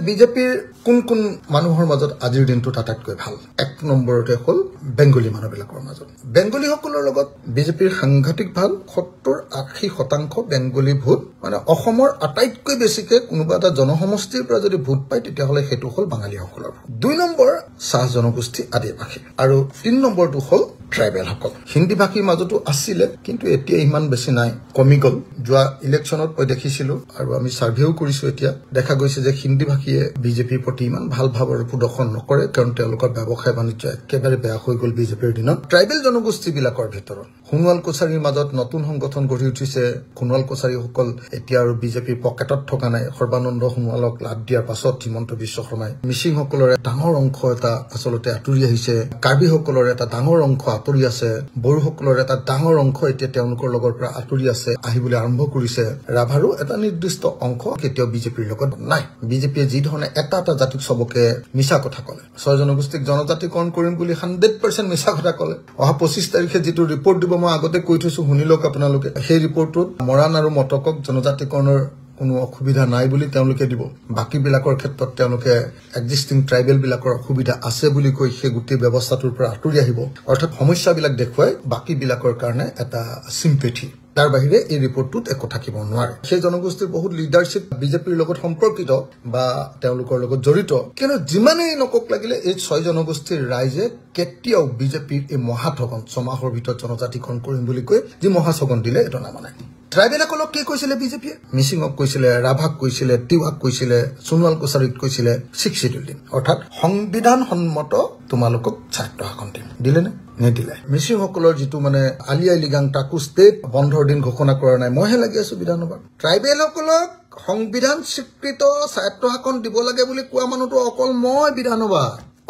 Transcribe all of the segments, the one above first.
বিজেপিৰ কোন মানুহৰ মাজত আজিৰ দিনটোত আটাইতকৈ ভাল এক নম্বৰতে হ'ল বেংগলী মানুহবিলাকৰ মাজত বেংগলীসকলৰ লগত বিজেপিৰ সাংঘাতিক ভাল 70-80% বেংগলী ভোট মানে অসমৰ আটাইতকৈ বেছিকে কোনোবা এটা জনসমষ্টিৰ পৰা যদি ভোট পায় তেতিয়াহ'লে সেইটো হ'ল বাঙালীসকলৰ 2 নম্বৰ চাহ জনগোষ্ঠী আদিবাসী আৰু 3 নম্বৰটো হ'ল ট্ৰাইবেল সকল হিন্দী ভাষীৰ মাজতো আছিলে কিন্তু এতিয়া ইমান বেছি নাই কমি গল যোৱা ইলেকশ্যনত মই দেখিছিলো আৰু আমি সাৰ্ভেও কৰিছো এতিয়া দেখা গৈছে যে হিন্দী ভাষীয়ে বিজেপিৰ প্ৰতি ইমান ভাল ভাৱৰ প্ৰদৰ্শন নকৰে কাৰণ তেওঁলোকৰ ব্যৱসায় বাণিজ্য একেবাৰে বেয়া হৈ গল বিজেপিৰ দিনত ট্ৰাইবেল জনগোষ্ঠী বিলাকৰ ভিতৰত সোণোৱাল কছাৰীৰ মাজত নতুন সংগঠন গঢ়ি উঠিছে সোণোৱাল কছাৰীসকল এতিয়া আৰু বিজেপিৰ পকেটত থকা নাই সৰ্বানন্দ সোণোৱালক লাভ দিয়াৰ পাছত হিমন্ত বিশ্ব শৰ্মাই মিচিংসকলৰ ডাঙৰ অংশ এটা আচলতে আঁতৰি আহিছে কাৰ্বিসকলৰ এটা ডাঙৰ অংশ আঁতৰি আছে বড়োসকলৰ এটা ডাঙৰ অংশ এতিয়া তেওঁলোকৰ লগৰ পৰা আঁতৰি আছে আহিবলৈ আৰম্ভ কৰিছে ৰাভাৰো এটা নিৰ্দিষ্ট অংশ কেতিয়াও বিজেপিৰ লগত নাই বিজেপিয়ে যি ধৰণে এটা জাতিক সবকে মিছা কথা কলে ছয় জনগোষ্ঠীক জনজাতিকৰণ কৰিম বুলি 100% মিছা কথা কলে অহা 25 তাৰিখে যেটো ৰিপৰ্ট দিব মই আগতে কৈ থৈছো শুনিলক আপোনালোকে সেই ৰিপৰ্টত মৰাণ আৰু মটকক জনজাতিকৰণৰ কোনো অসুবিধা নাই বুলি তেওঁলোকে দিব বাকি বিলাকৰ ক্ষেত্ৰত তেওঁলোকে এক্সিস্টিং ট্ৰাইবেল বিলাকৰ অসুবিধা আছে বুলি কৈ সেই গুটি ব্যৱস্থাটোৰ পৰা আঁতৰি আহিব অৰ্থাৎ সমস্যাবিলাক দেখুৱাই বাকি বিলাকৰ কাৰণে এটা সিম্পেথি তাৰ বাহিৰে এই ৰিপৰ্টটোত একো থাকিব নোৱাৰে সেই জনগোষ্ঠীৰ বহুত লিডাৰশ্বিপ বিজেপিৰ লগত সম্পৰ্কিত বা তেওঁলোকৰ লগত জড়িত কিন্তু যিমানেই নকক লাগিলে এই 6 জনগোষ্ঠীৰ ৰাইজে কেতিয়াও বিজেপিৰ এই মহাঠগন সমাহৰ ভিতৰত জনজাতিকৰণ কৰিম বুলি কৈ যি মহাঠগন দিলে এটা নামানে ট্ৰাইবেলসকলক কি কৈছিলে বিজেপিয়ে মিচিংক কৈছিলে ৰাভাক কৈছিলে তিৱাক কৈছিলে সোণোৱাল কছাৰীক কৈছিলে 6 শিডিউল দিন অৰ্থাৎ সংবিধান সন্মত তোমালোকক ছাত্ৰ শাসন দিলে নে নিদিলে মিচিংসকলৰ যেটো মানে আলি লিগাং তাকু ষ্টেট বন্ধৰ দিন ঘোষণা কৰা নাই মইহে লাগি আছো বিধানসভাত ট্ৰাইবেলসকলক সংবিধান স্বীকৃত ছাত্ৰ শাসন দিব লাগে বুলি কোৱা মানুহটো অকল মই বিধানসভা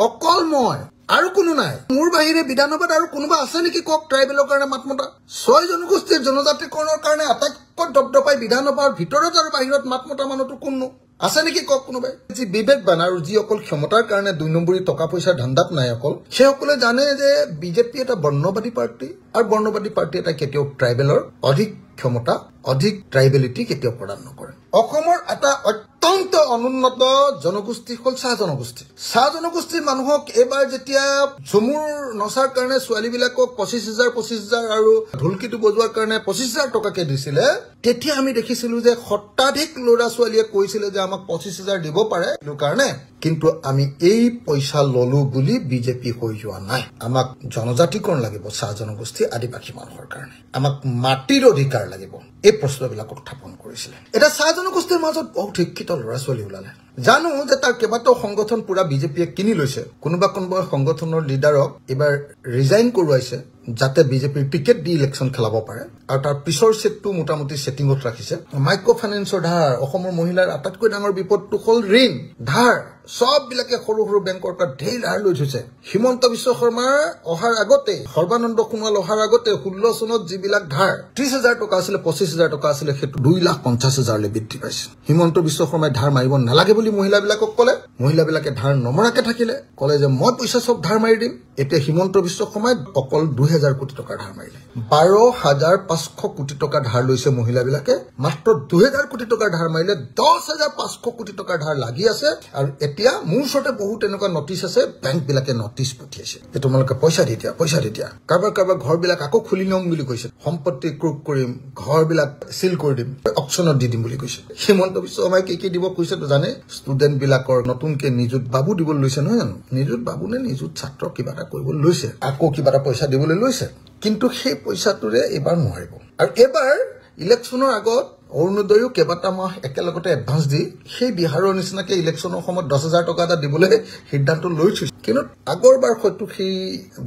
অকল মই আৰু কোনো নাই মোৰ বাহিৰে বিধানসভাত আৰু কোনোবা আছে নেকি কক ট্ৰাইবেলৰ কাৰণে মাতমতা 6 জনগোষ্ঠীৰ জনজাতিকৰণৰ কাৰণে আটাইতকৈ দবদবাই বিধানসভাৰ ভিতৰত আৰু বাহিৰত মাতমতা মানুহটো কোননো আছে নেকি কক কোনোবাই যি বিবেকবান আৰু যি অকল ক্ষমতাৰ কাৰণে 2 নম্বৰী টকা পইচাৰ ধান্দাত নাই অকল সেইসকলে জানে যে বিজেপি এটা বৰ্ণবাদী পাৰ্টি আৰু বৰ্ণবাদী পাৰ্টি এটা কেতিয়াও ট্ৰাইবেলৰ অধিক ক্ষমতা অধিক ট্ৰাইবেলিটি কেতিয়াও প্ৰদান নকৰে অসমৰ এটা অত্যন্ত অনুন্নত জনগোষ্ঠী হ'ল চাহ জনগোষ্ঠীৰ মানুহক এবাৰ যেতিয়া ঝুমুৰ নচাৰ কাৰণে ছোৱালীবিলাকক 25,000 আৰু ঢোলকিটো বজোৱাৰ কাৰণে 25,000 টকাকে দিছিলে তেতিয়া আমি দেখিছিলো যে শতাধিক ল'ৰা ছোৱালীয়ে কৈছিলে যে আমাক 25,000 দিব পাৰে এই কাৰণে কিন্তু আমি এই পইচা ললো বুলি বিজেপি হৈ যোৱা নাই আমাক জনজাতিকৰণ লাগিব চাহ জনগোষ্ঠী আদিবাসী মানুহৰ কাৰণে আমাক মাটিৰ অধিকাৰ লাগিব এই প্ৰশ্নবিলাক উত্থাপন কৰিছিলে এটা চাহ জনগোষ্ঠীৰ মাজত বহুত শিক্ষিত ল'ৰা ছোৱালী ওলালে জানো যে তাৰ কেইবাটাও সংগঠন পুৰা বিজেপিয়ে কিনি লৈছে কোনোবা সংগঠনৰ লিডাৰক এবাৰ ৰিজাইন কৰোৱাইছে যাতে বিজেপিৰ টিকেট দি ইলেকশ্যন খেলাব পাৰে আৰু তাৰ পিছৰ সেটটো মোটামুটি সেটিংত ৰাখিছে মাইক্ৰ ফাইনেন্সৰ ধাৰ অসমৰ মহিলাৰ আটাইতকৈ ডাঙৰ বিপদটো হ'ল ঋণ ধাৰ সব বিলাকে সৰু বেংকৰ পৰা ঢেৰ ধাৰ লৈ থৈছে হিমন্ত বিশ্ব শৰ্মাৰ অহাৰ আগতে সৰ্বানন্দ সোণোৱাল অহাৰ আগতে 16 চনত যিবিলাক ধাৰ 30,000 টকা আছিল 25,000 টকা আছিল সেইটো 2,50,000 লৈ বৃদ্ধি পাইছে হিমন্ত বিশ্ব শৰ্মাই ধাৰ মাৰিব নালাগে বুলি মহিলাবিলাকক ক'লে মহিলাবিলাকে ধাৰ নমৰাকে থাকিলে ক'লে যে মই পইচা সব ধাৰ মাৰি দিম এতিয়া হিমন্ত বিশ্ব শৰ্মাই অকল 2,000 কোটি টকা ধাৰ মাৰিলে 12,500 কোটি টকা ধাৰ লৈছে মহিলাবিলাকে মাত্ৰ 2,000 কোটি টকা ধাৰ মাৰিলে 10,500 কোটি টকা ধাৰ লাগি আছে আৰু এতিয়া মোৰ ওচৰতে বহুত এনেকুৱা নটিচ আছে বেংক বিলাকে নটিচ পঠিয়াইছে যে তোমালোকে পইচা দি দিয়া কাৰবাৰ ঘৰবিলাক আকৌ খুলি লম বুলি কৈছে সম্পত্তি ক্ৰুক কৰিম ঘৰবিলাক সিল কৰি দিম অপচনত দি দিম বুলি কৈছে হিমন্ত বিশ্ব শৰ্মাই কি দিব কৈছে তো জানে ষ্টুডেন্ট বিলাকৰ নতুনকে নিযুত বাবু দিবলৈ লৈছে নহয় জানো নিযুত বাবু নে নিযুত ছাত্ৰ কিবা এটা কৰিবলৈ লৈছে আকৌ কিবা এটা পইচা দিবলৈ লৈছে কিন্তু সেই পইচাটোৰে এবাৰ নোৱাৰিব আৰু এবাৰ ইলেকশ্যনৰ আগত অৰুণোদয়ও কেইবাটা মাহ একেলগতে এডভান্স দি সেই বিহাৰৰ নিচিনাকে ইলেকশ্যনৰ সময়ত 10,000 টকা এটা দিবলৈ সিদ্ধান্ত লৈ থৈছে কিন্তু আগৰবাৰ হয়তো সেই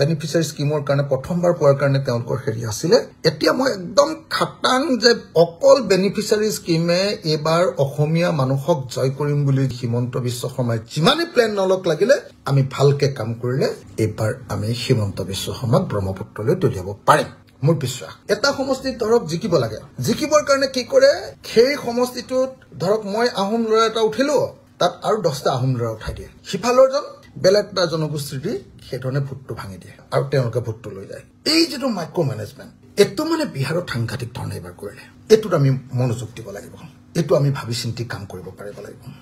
বেনিফিচিয়াৰী স্কিমৰ কাৰণে প্ৰথমবাৰ পোৱাৰ কাৰণে তেওঁলোকৰ হেৰি আছিলে এতিয়া মই একদম খাটাং যে অকল বেনিফিচিয়াৰী স্কিমে এবাৰ অসমীয়া মানুহক জয় কৰিম বুলি হিমন্ত বিশ্ব শৰ্মাই যিমানে প্লেন নলক লাগিলে আমি ভালকে কাম কৰিলে এবাৰ আমি হিমন্ত বিশ্ব শৰ্মাক ব্ৰহ্মপুত্ৰলৈ দলিয়াব পাৰিম মোৰ বিশ্বাস এটা সমষ্টিত ধৰক জিকিব লাগে জিকিবৰ কাৰণে কি কৰে সেই সমষ্টিটোত ধৰক মই আহোম ল'ৰা এটা উঠিলো তাত আৰু 10টা আহোম ল'ৰা উঠাই দিয়ে সিফালৰজন বেলেগ এটা জনগোষ্ঠী দি সেই ধৰণে ভোটটো ভাঙি দিয়ে আৰু তেওঁলোকে ভোটটো লৈ যায় এই যেটো মাইক্ৰ মেনেজমেন্ট এটো মানে বিহাৰত সাংঘাতিক ধৰণে এবাৰ কৰিলে এটোত আমি মনোযোগ দিব লাগিব এটো আমি ভাবি চিন্তি কাম কৰিব পাৰিব লাগিব